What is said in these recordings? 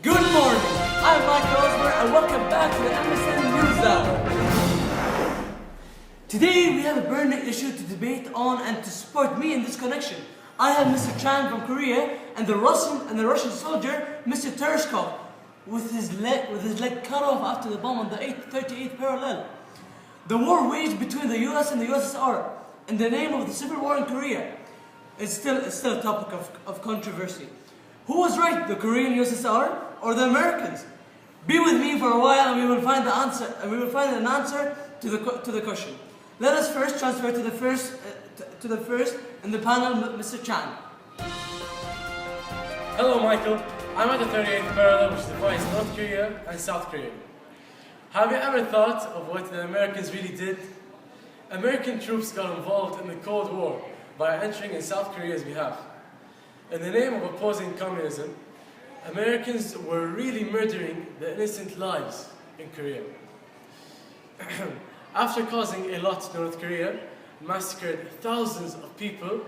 Good morning, I'm Michael Ussr and welcome back to the MSN News Hour. Today we have a burning issue to debate on and to support me in this connection. I have Mr. Chang from Korea and the Russian soldier, Mr. Tereshkov, with his leg cut off after the bomb on the 38th parallel. The war waged between the US and the USSR in the name of the civil war in Korea is still a topic of controversy. Who was right, the Korean USSR or the Americans? Be with me for a while and we will find the answer. And we will find an answer to the question. Let us first transfer to the first in the panel, Mr. Chan. Hello, Michael. I'm at the 38th parallel, which divides North Korea and South Korea. Have you ever thought of what the Americans really did? American troops got involved in the Cold War by entering in South Korea's behalf. In the name of opposing communism, Americans were really murdering the innocent lives in Korea. After causing a lot to North Korea, massacred thousands of people,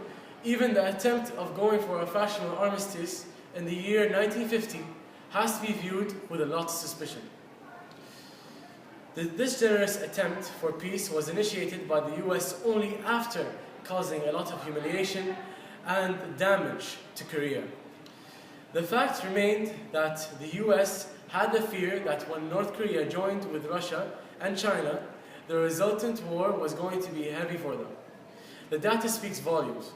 even the attempt of going for a fashionable armistice in the year 1950 has to be viewed with a lot of suspicion. This generous attempt for peace was initiated by the US only after causing a lot of humiliation and damage to Korea. The fact remained that the US had the fear that when North Korea joined with Russia and China, the resultant war was going to be heavy for them. The data speaks volumes.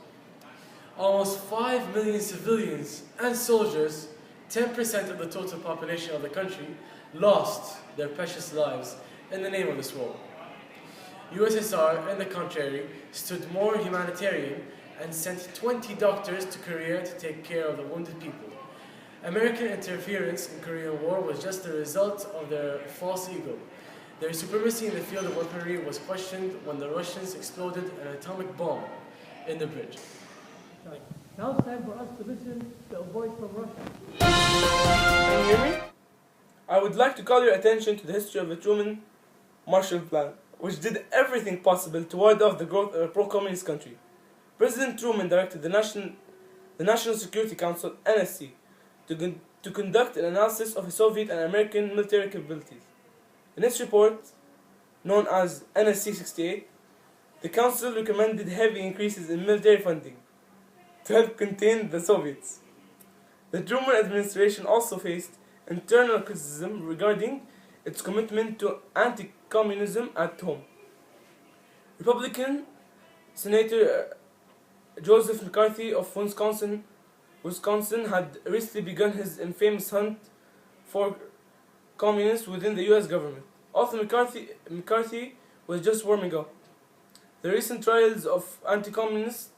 Almost 5 million civilians and soldiers, 10% of the total population of the country, lost their precious lives in the name of this war. USSR, on the contrary, stood more humanitarian and sent 20 doctors to Korea to take care of the wounded people. American interference in Korean War was just the result of their false ego. Their supremacy in the field of weaponry was questioned when the Russians exploded an atomic bomb in the bridge. Now it's time for us to listen to a voice from Russia. Can you hear me? I would like to call your attention to the history of the Truman Marshall Plan, which did everything possible to ward off the growth of a pro-communist country. President Truman directed the National Security Council, NSC, to conduct an analysis of Soviet and American military capabilities. In its report, known as NSC 68, the Council recommended heavy increases in military funding to help contain the Soviets. The Truman administration also faced internal criticism regarding its commitment to anti-communism at home. Republican Senator Joseph McCarthy of Wisconsin had recently begun his infamous hunt for communists within the US government. Although McCarthy was just warming up. The recent trials of anti-communist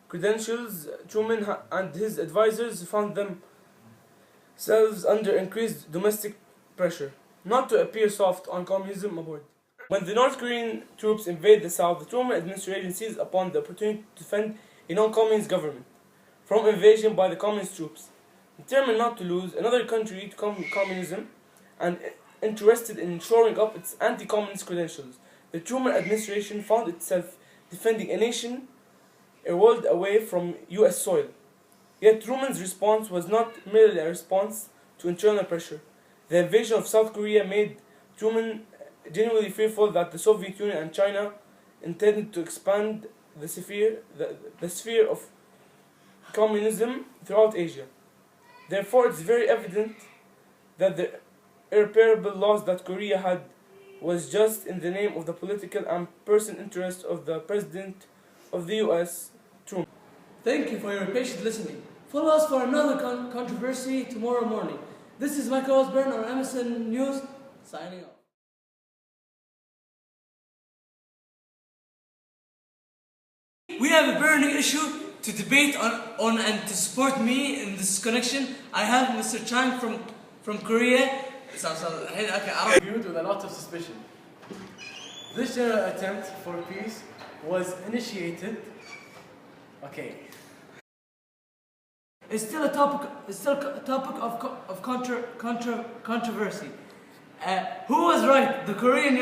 credentials, Truman and his advisors found themselves under increased domestic pressure, not to appear soft on communism aboard. When the North Korean troops invade the South, the Truman administration seized upon the opportunity to defend a non-communist government from invasion by the communist troops. Determined not to lose another country to communism and interested in shoring up its anti-communist credentials, the Truman administration found itself defending a nation a world away from US soil. Yet Truman's response was not merely a response to internal pressure. The invasion of South Korea made Truman genuinely fearful that the Soviet Union and China intended to expand the sphere of communism throughout Asia. Therefore, it's very evident that the irreparable loss that Korea had was just in the name of the political and personal interest of the President of the US, Truman. Thank you for your patient listening. Follow us for another controversy tomorrow morning. This is Michael Ussr on MSN News, signing off. We have a burning issue to debate on and to support me in this connection. I have Mr. Chang from Korea. Viewed with a lot of suspicion. This general attempt for peace was initiated. It's still a topic. It's still a topic of controversy. Who was right, the Korean